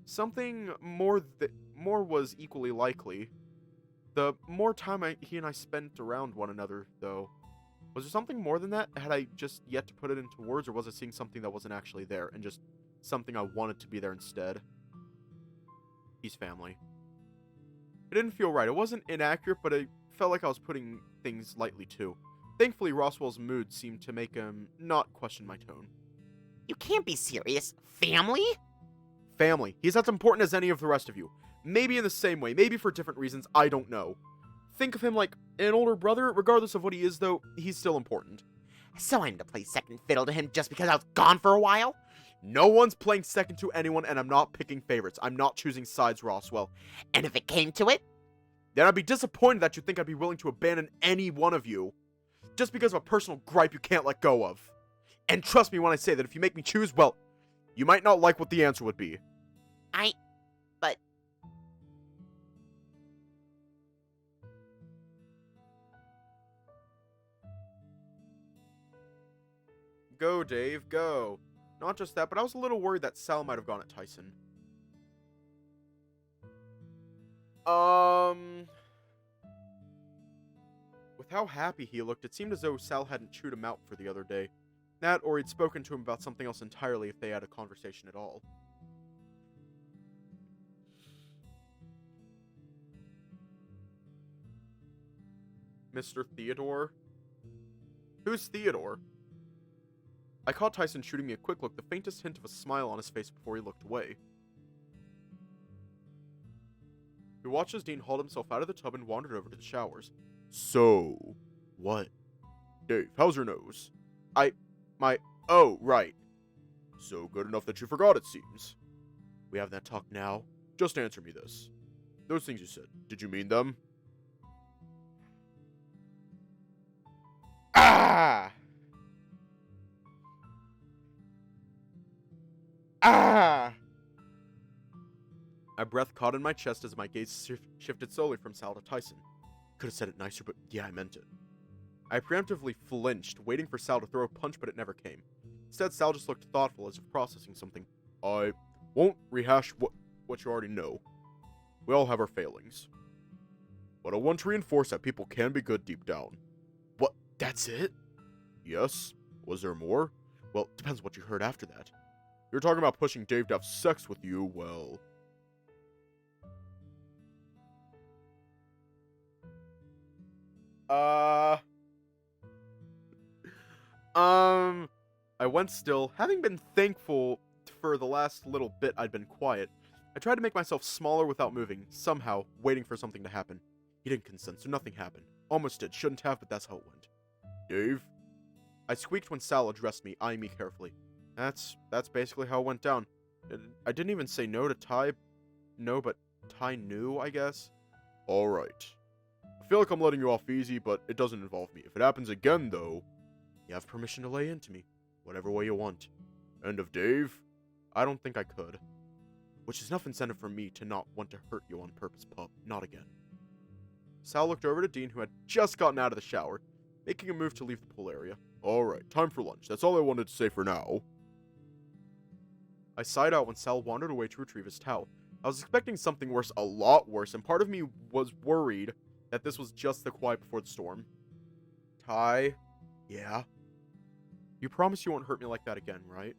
Something more was equally likely. The more time he and I spent around one another, though. Was there something more than that? Had I just yet to put it into words, or was I seeing something that wasn't actually there, and just something I wanted to be there instead? He's family. It didn't feel right. It wasn't inaccurate, but it felt like I was putting things lightly, too. Thankfully, Roswell's mood seemed to make him not question my tone. You can't be serious. Family? Family. He's as important as any of the rest of you. Maybe in the same way, maybe for different reasons, I don't know. Think of him like an older brother. Regardless of what he is, though, he's still important. So I'm to play second fiddle to him just because I was gone for a while? No one's playing second to anyone, and I'm not picking favorites. I'm not choosing sides, Roswell. And if it came to it? Then I'd be disappointed that you think I'd be willing to abandon any one of you. Just because of a personal gripe you can't let go of. And trust me when I say that if you make me choose, well, you might not like what the answer would be. But... Go, Dave, go. Not just that, but I was a little worried that Sal might have gone at Tyson. With how happy he looked, it seemed as though Sal hadn't chewed him out for the other day. That, or he'd spoken to him about something else entirely if they had a conversation at all. Mr. Theodore? Who's Theodore? I caught Tyson shooting me a quick look, the faintest hint of a smile on his face before he looked away. He watched as Dean hauled himself out of the tub and wandered over to the showers. So, what? Dave, how's your nose? Oh, right. So good enough that you forgot, it seems. We have that talk now. Just answer me this. Those things you said, did you mean them? Ah! Ah! My breath caught in my chest as my gaze shifted slowly from Sal to Tyson. Could have said it nicer, but yeah, I meant it. I preemptively flinched, waiting for Sal to throw a punch, but it never came. Instead, Sal just looked thoughtful, as if processing something. I won't rehash what you already know. We all have our failings. But I want to reinforce that people can be good deep down. What? That's it? Yes. Was there more? Well, depends what you heard after that. You're talking about pushing Dave to have sex with you, well... I went still, having been thankful for the last little bit I'd been quiet. I tried to make myself smaller without moving, somehow, waiting for something to happen. He didn't consent, so nothing happened. Almost did, shouldn't have, but that's how it went. Dave? I squeaked when Sal addressed me, eyeing me carefully. That's basically how it went down. I didn't even say no to Ty. No, but Ty knew, I guess. Alright. I feel like I'm letting you off easy, but it doesn't involve me. If it happens again, though, you have permission to lay into me. Whatever way you want. And of Dave? I don't think I could. Which is enough incentive for me to not want to hurt you on purpose, pup. Not again. Sal looked over to Dean, who had just gotten out of the shower, making a move to leave the pool area. Alright, time for lunch. That's all I wanted to say for now. I sighed out when Sal wandered away to retrieve his towel. I was expecting something worse, a lot worse, and part of me was worried that this was just the quiet before the storm. Ty? Yeah? You promise you won't hurt me like that again, right?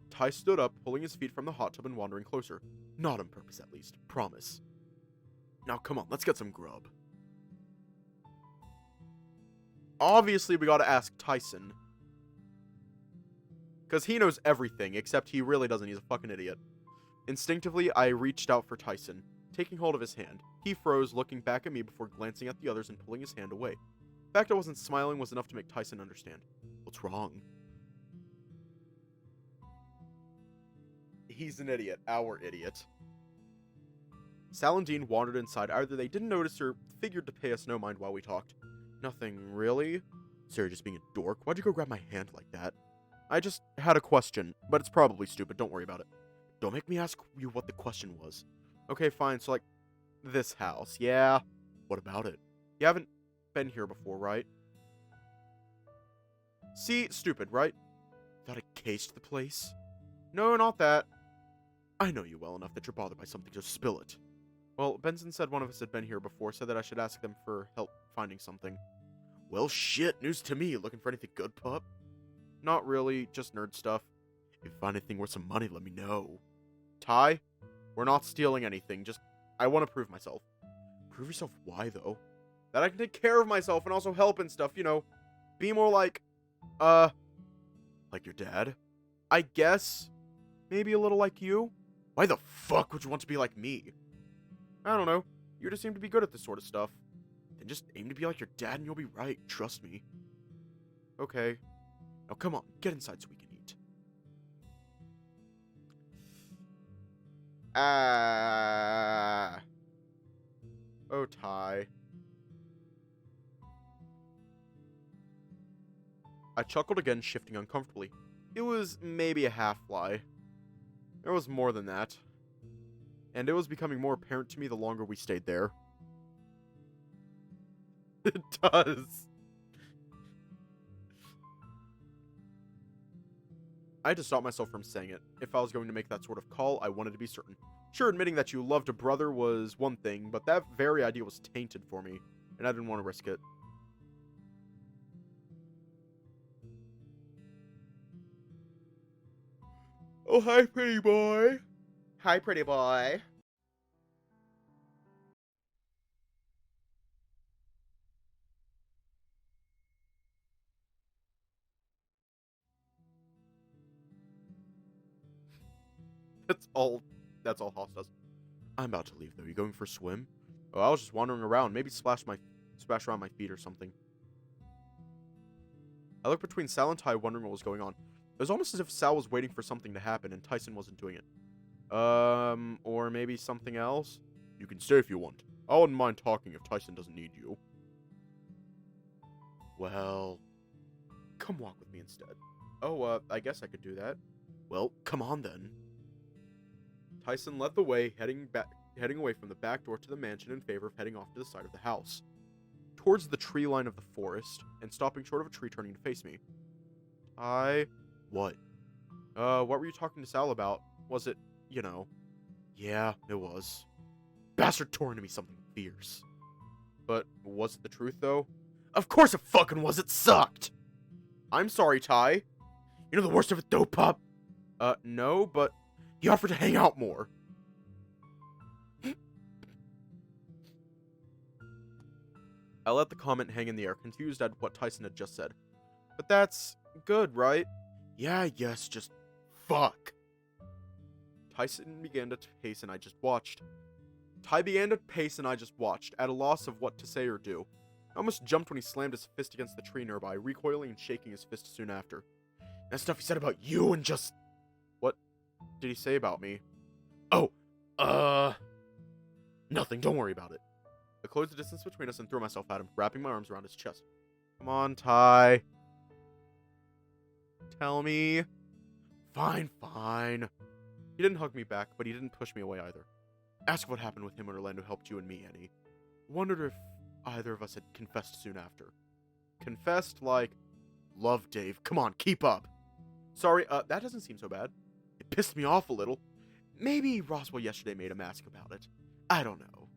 Ty stood up, pulling his feet from the hot tub and wandering closer. Not on purpose, at least. Promise. Now, come on, let's get some grub. Obviously, we gotta ask Tyson. Because he knows everything, except he really doesn't. He's a fucking idiot. Instinctively, I reached out for Tyson, taking hold of his hand. He froze, looking back at me before glancing at the others and pulling his hand away. The fact I wasn't smiling was enough to make Tyson understand. What's wrong? He's an idiot. Our idiot. Sal and Dean wandered inside. Either they didn't notice or figured to pay us no mind while we talked. Nothing, really? Sorry, just being a dork. Why'd you go grab my hand like that? I just had a question, but it's probably stupid. Don't worry about it. Don't make me ask you what the question was. Okay, fine. So, like, this house. Yeah. What about it? You haven't been here before, right? See? Stupid, right? Thought I cased the place? No, not that. I know you well enough that you're bothered by something, just spill it. Well, Benson said one of us had been here before, said that I should ask them for help finding something. Well, shit, news to me. Looking for anything good, pup? Not really, just nerd stuff. If you find anything worth some money, let me know. Ty? We're not stealing anything, just... I want to prove myself. Prove yourself why, though? That I can take care of myself and also help and stuff, you know. Be more like... Like your dad? I guess. Maybe a little like you? Why the fuck would you want to be like me? I don't know. You just seem to be good at this sort of stuff. Then just aim to be like your dad and you'll be right. Trust me. Okay. Now come on, get inside so we can eat. Oh, Ty. I chuckled again, shifting uncomfortably. It was maybe a half lie. There was more than that. And it was becoming more apparent to me the longer we stayed there. It does. I had to stop myself from saying it. If I was going to make that sort of call, I wanted to be certain. Sure, admitting that you loved a brother was one thing, but that very idea was tainted for me, and I didn't want to risk it. Oh, hi, pretty boy. Hi, pretty boy. That's all. That's all Hoss does. I'm about to leave, though. You going for a swim? Oh, I was just wandering around. Maybe splash around my feet or something. I looked between Sal and Ty, wondering what was going on. It was almost as if Sal was waiting for something to happen, and Tyson wasn't doing it. Or maybe something else? You can stay if you want. I wouldn't mind talking if Tyson doesn't need you. Well, come walk with me instead. Oh, I guess I could do that. Well, come on then. Tyson led the way, heading away from the back door to the mansion in favor of heading off to the side of the house, towards the tree line of the forest, and stopping short of a tree, turning to face me. What? What were you talking to Sal about? Was it, you know? Yeah, it was. Bastard tore into me something fierce. But was it the truth, though? Of course it fucking was, it sucked! I'm sorry, Ty. You know the worst of it, though, pup? No, but he offered to hang out more. I let the comment hang in the air, confused at what Tyson had just said. But that's good, right? Yeah, I guess, just fuck. Tyson began to pace and I just watched. Ty began to pace and I just watched, at a loss of what to say or do. I almost jumped when he slammed his fist against the tree nearby, recoiling and shaking his fist soon after. That stuff he said about you and just... What did he say about me? Oh, nothing, don't worry about it. I closed the distance between us and threw myself at him, wrapping my arms around his chest. Come on, Ty. Tell me. Fine, fine. He didn't hug me back, but he didn't push me away either. Ask what happened with him when Orlando helped you and me, Annie. Wondered if either of us had confessed soon after. Confessed like, love Dave, come on, keep up. Sorry, that doesn't seem so bad. It pissed me off a little. Maybe Roswell yesterday made a mask about it. I don't know.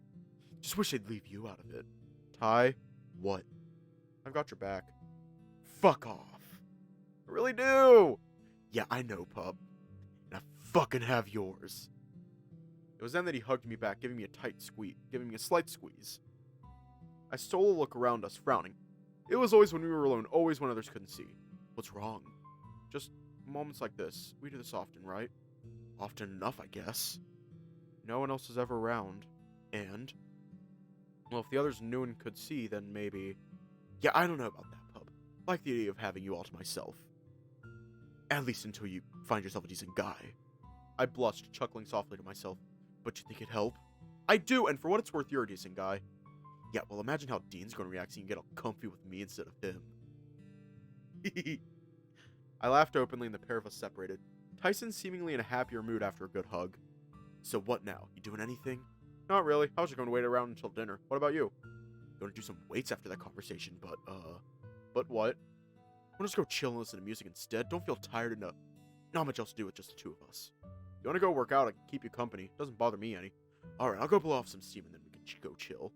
Just wish they'd leave you out of it. Ty, what? I've got your back. Fuck off. I really do. Yeah, I know, pup. And I fucking have yours. It was then that he hugged me back, giving me a slight squeeze. I stole a look around us, frowning. It was always when we were alone, always when others couldn't see. What's wrong? Just moments like this. We do this often, right? Often enough, I guess. No one else is ever around. And? Well, if the others knew and could see, then maybe... Yeah, I don't know about that, pup. I like the idea of having you all to myself. At least until you find yourself a decent guy. I blushed, chuckling softly to myself. But you think it'd help? I do, and for what it's worth, you're a decent guy. Yeah, well, imagine how Dean's going to react seeing you get all comfy with me instead of him. I laughed openly and the pair of us separated. Tyson seemingly in a happier mood after a good hug. So what now? You doing anything? Not really. I was just going to wait around until dinner. What about you? Going to do some weights after that conversation, but what? We'll just go chill and listen to music instead. Don't feel tired enough. Not much else to do with just the two of us. You want to go work out? I can keep you company. Doesn't bother me any. Alright, I'll go blow off some steam and then we can go chill.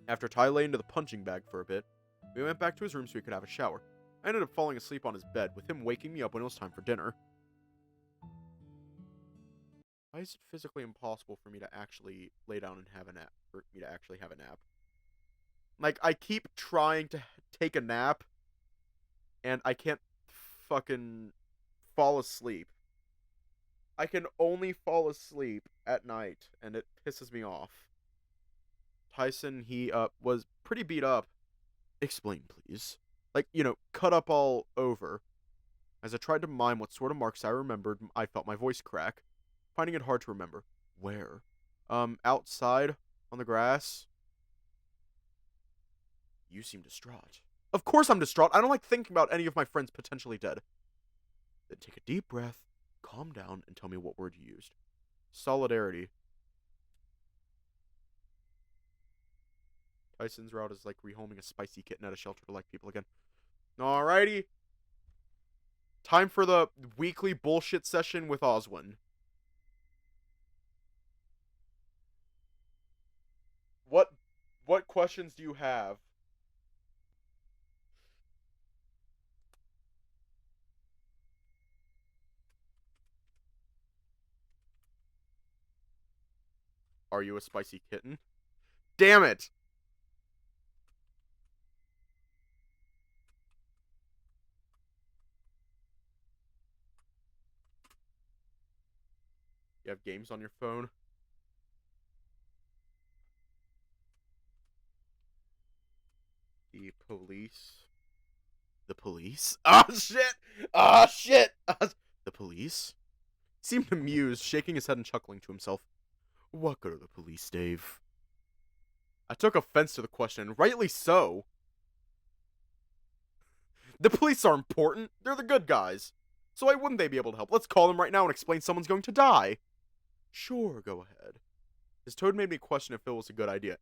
After Ty lay into the punching bag for a bit, we went back to his room so he could have a shower. I ended up falling asleep on his bed, with him waking me up when it was time for dinner. Why is it physically impossible for me to actually lay down and have a nap? For me to actually have a nap? Like, I keep trying to take a nap, and I can't fucking fall asleep. I can only fall asleep at night, and it pisses me off. Tyson, he, was pretty beat up. Explain, please. Like, cut up all over. As I tried to mime what sort of marks I remembered, I felt my voice crack, finding it hard to remember. Where? Outside? On the grass? You seem distraught. Of course I'm distraught. I don't like thinking about any of my friends potentially dead. Then take a deep breath, calm down, and tell me what word you used. Solidarity. Tyson's route is like rehoming a spicy kitten at a shelter to like people again. Alrighty. Time for the weekly bullshit session with Oswin. What questions do you have? Are you a spicy kitten? Damn it! You have games on your phone? The police? The police? Oh shit! Oh shit! The police? He seemed amused, shaking his head and chuckling to himself. What good are the police, Dave? I took offense to the question, and rightly so. The police are important. They're the good guys. So why wouldn't they be able to help? Let's call them right now and explain someone's going to die. Sure, go ahead. His tone made me question if it was a good idea,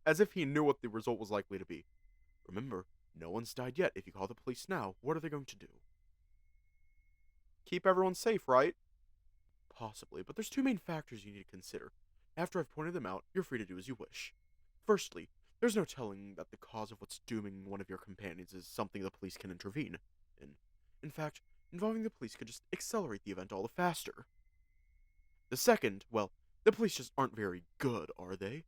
as if he knew what the result was likely to be. Remember, no one's died yet. If you call the police now, what are they going to do? Keep everyone safe, right? Possibly, but there's two main factors you need to consider. After I've pointed them out, you're free to do as you wish. Firstly, there's no telling that the cause of what's dooming one of your companions is something the police can intervene in. In fact, involving the police could just accelerate the event all the faster. The second, well, the police just aren't very good, are they?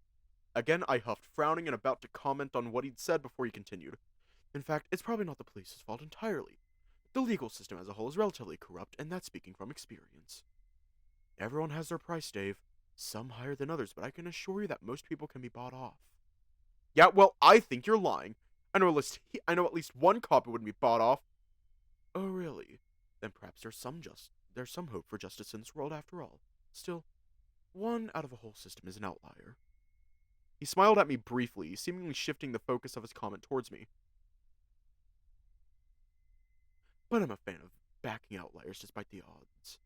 Again, I huffed, frowning and about to comment on what he'd said before he continued. In fact, it's probably not the police's fault entirely. The legal system as a whole is relatively corrupt, and that's speaking from experience. Everyone has their price, Dave. Some higher than others, but I can assure you that most people can be bought off. Yeah, well, I think you're lying. I know at least one cop who wouldn't be bought off. Oh, really? Then perhaps there's some hope for justice in this world after all. Still, one out of a whole system is an outlier. He smiled at me briefly, seemingly shifting the focus of his comment towards me. But I'm a fan of backing outliers despite the odds,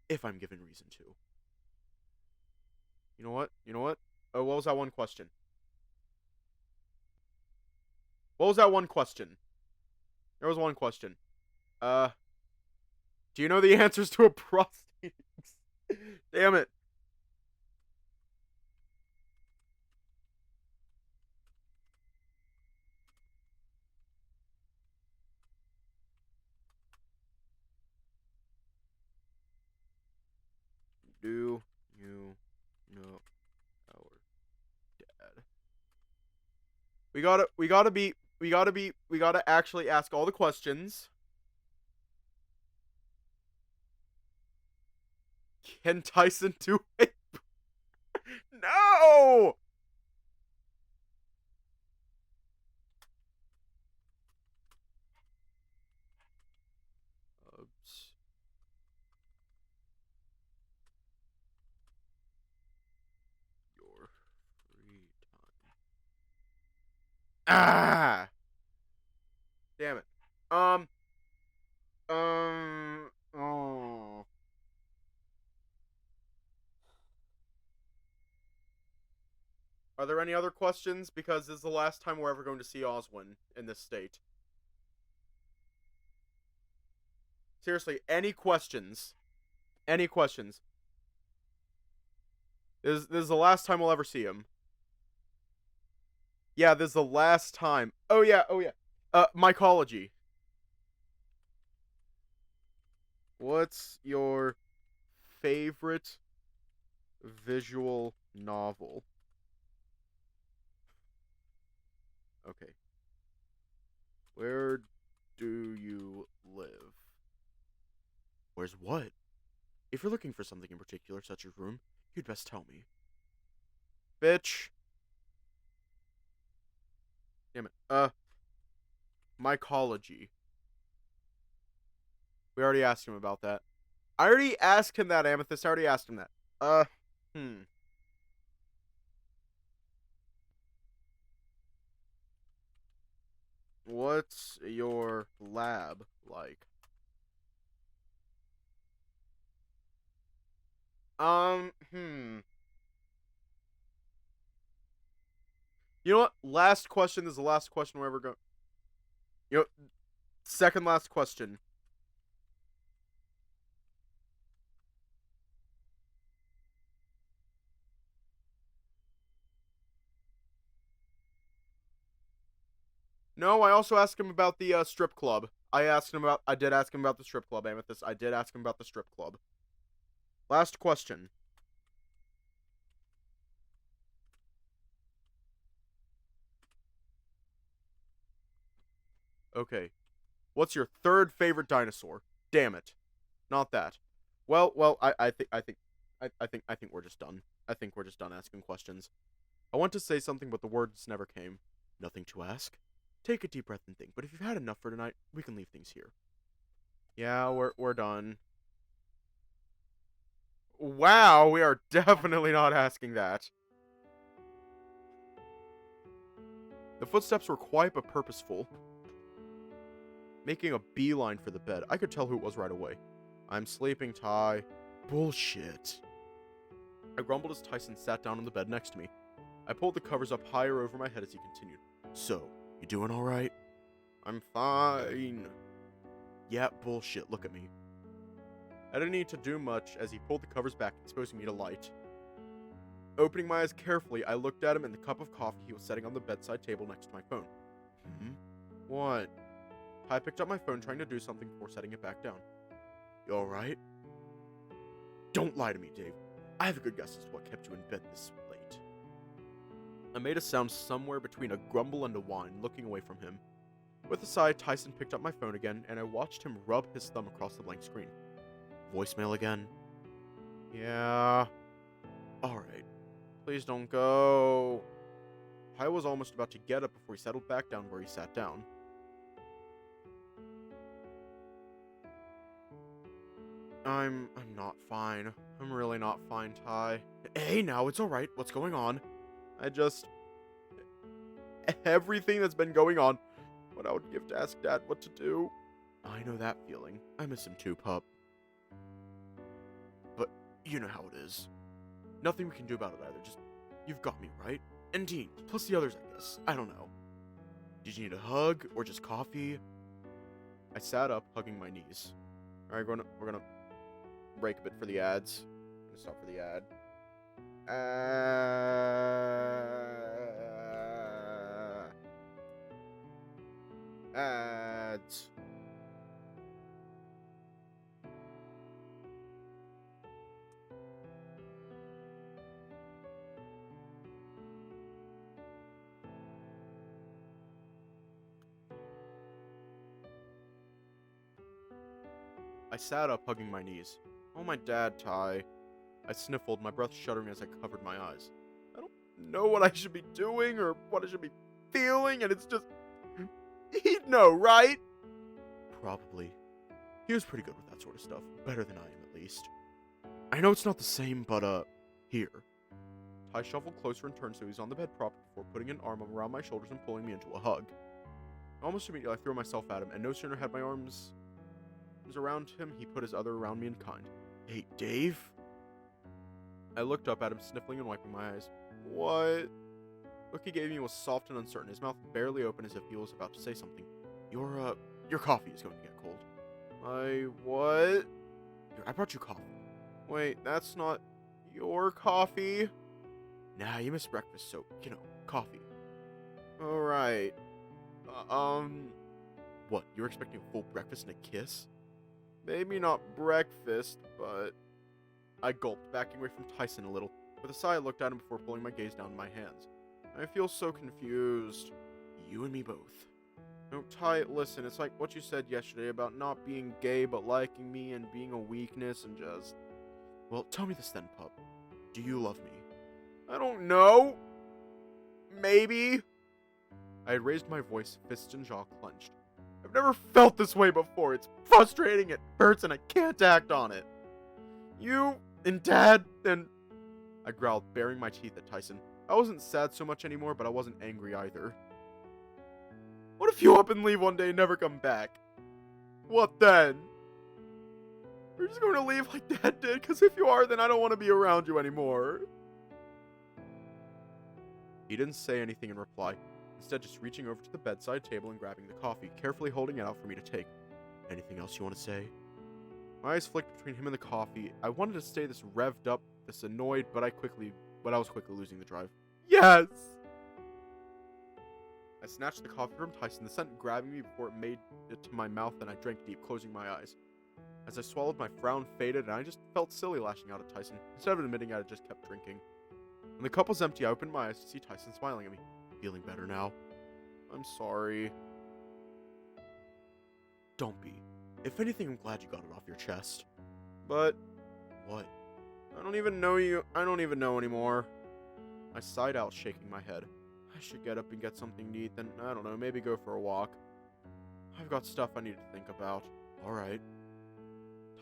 if I'm given reason to. You know what? Oh, what was that one question? What was that one question? There was one question. Do you know the answers to a prostate? Damn it. Do you know our dad? We gotta actually ask all the questions. Can Tyson do it? No! Oops. Your free time. Ah! Damn it. Oh. Are there any other questions? Because this is the last time we're ever going to see Oswin in this state. Seriously, any questions? Any questions? This is the last time we'll ever see him. Yeah, this is the last time. Oh yeah. Mycology. What's your favorite visual novel? Okay. Where do you live? Where's what? If you're looking for something in particular, such as room, you'd best tell me. Bitch. Damn it. Mycology. We already asked him about that. I already asked him that, Amethyst. I already asked him that. Hmm. What's your lab like? Hmm. You know what? Last question is the last question we're ever going. You know, second last question. No, I also asked him about the strip club. I did ask him about the strip club, Amethyst. I did ask him about the strip club. Last question. Okay. What's your third favorite dinosaur? Damn it. Not that. I think we're just done. I think we're just done asking questions. I want to say something, but the words never came. Nothing to ask. Take a deep breath and think, but if you've had enough for tonight, we can leave things here. Yeah, we're done. Wow, we are definitely not asking that. The footsteps were quiet but purposeful, making a beeline for the bed. I could tell who it was right away. I'm sleeping, Ty. Bullshit. I grumbled as Tyson sat down on the bed next to me. I pulled the covers up higher over my head as he continued. So, you doing alright? I'm fine. Yeah, bullshit, look at me. I didn't need to do much as he pulled the covers back, exposing me to light. Opening my eyes carefully, I looked at him and the cup of coffee he was setting on the bedside table next to my phone. What? I picked up my phone, trying to do something before setting it back down. You alright? Don't lie to me, Dave. I have a good guess as to what kept you in bed this late. I made a sound somewhere between a grumble and a whine, looking away from him. With a sigh, Tyson picked up my phone again, and I watched him rub his thumb across the blank screen. Voicemail again? Yeah. Alright. Please don't go. I was almost about to get up before he settled back down where he sat down. I'm not fine. I'm really not fine, Ty. Hey, now, it's alright. What's going on? Everything that's been going on. What I would give to ask Dad what to do. I know that feeling. I miss him too, pup. But you know how it is. Nothing we can do about it either. Just, you've got me, right? And Dean, plus the others, I guess. I don't know. Did you need a hug or just coffee? I sat up, hugging my knees. Alright, we're gonna break a bit for the ads. I'm gonna stop for the ad. Ads. I sat up, hugging my knees. Oh, my dad, Ty. I sniffled, my breath shuddering as I covered my eyes. I don't know what I should be doing or what I should be feeling, and it's just... He'd know, right? Probably. He was pretty good with that sort of stuff. Better than I am, at least. I know it's not the same, but, here. Ty shuffled closer and turned so he was on the bed proper before putting an arm around my shoulders and pulling me into a hug. Almost immediately, I threw myself at him, and no sooner had my arms around him, he put his other around me in kind. Hey, Dave? I looked up at him, sniffling and wiping my eyes. What? The look he gave me was soft and uncertain, his mouth barely open as if he was about to say something. Your coffee is going to get cold. What? Here, I brought you coffee. Wait, that's not your coffee? Nah, you missed breakfast, so, coffee. Alright. What, you were expecting a full breakfast and a kiss? Maybe not breakfast, but... I gulped, backing away from Tyson a little. With a sigh, I looked at him before pulling my gaze down to my hands. I feel so confused. You and me both. No, Ty, listen, it's like what you said yesterday about not being gay but liking me and being a weakness and just... Well, tell me this then, pup. Do you love me? I don't know. Maybe. I had raised my voice, fists and jaw clenched. I've never felt this way before. It's frustrating, it hurts, and I can't act on it. You and Dad and... I growled, baring my teeth at Tyson. I wasn't sad so much anymore, but I wasn't angry either. What if you up and leave one day and never come back? What then? Are you just going to leave like Dad did? Because if you are, then I don't want to be around you anymore. He didn't say anything in reply, instead just reaching over to the bedside table and grabbing the coffee, carefully holding it out for me to take. Anything else you want to say? My eyes flicked between him and the coffee. I wanted to stay this revved up, this annoyed, but I was quickly losing the drive. Yes! I snatched the coffee from Tyson, the scent grabbing me before it made it to my mouth, and I drank deep, closing my eyes. As I swallowed, my frown faded, and I just felt silly lashing out at Tyson. Instead of admitting it, I just kept drinking. When the cup was empty, I opened my eyes to see Tyson smiling at me. Feeling better now? I'm sorry. Don't be. If anything, I'm glad you got it off your chest. But... what? I don't even know you. I don't even know anymore. I sighed out, shaking my head. I should get up and get something to eat, then, I don't know, maybe go for a walk. I've got stuff I need to think about. Alright.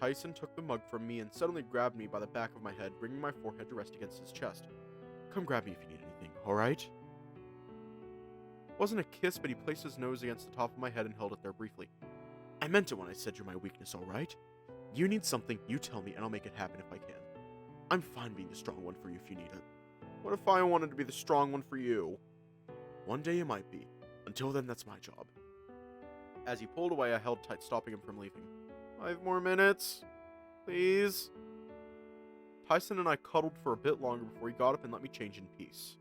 Tyson took the mug from me and suddenly grabbed me by the back of my head, bringing my forehead to rest against his chest. Come grab me if you need anything, alright? It wasn't a kiss, but he placed his nose against the top of my head and held it there briefly. I meant it when I said you're my weakness, alright? You need something, you tell me, and I'll make it happen if I can. I'm fine being the strong one for you if you need it. What if I wanted to be the strong one for you? One day it might be. Until then, that's my job. As he pulled away, I held tight, stopping him from leaving. 5 more minutes? Please? Tyson and I cuddled for a bit longer before he got up and let me change in peace.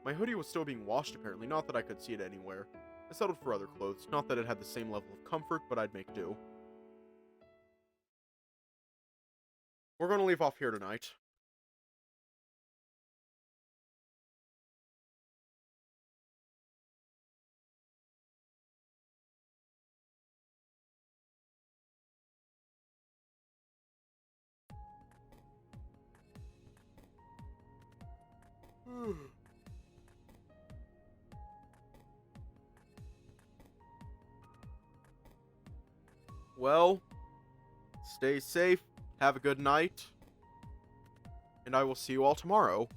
My hoodie was still being washed apparently, not that I could see it anywhere. I settled for other clothes, not that it had the same level of comfort, but I'd make do. We're going to leave off here tonight. Well, stay safe, have a good night, and I will see you all tomorrow.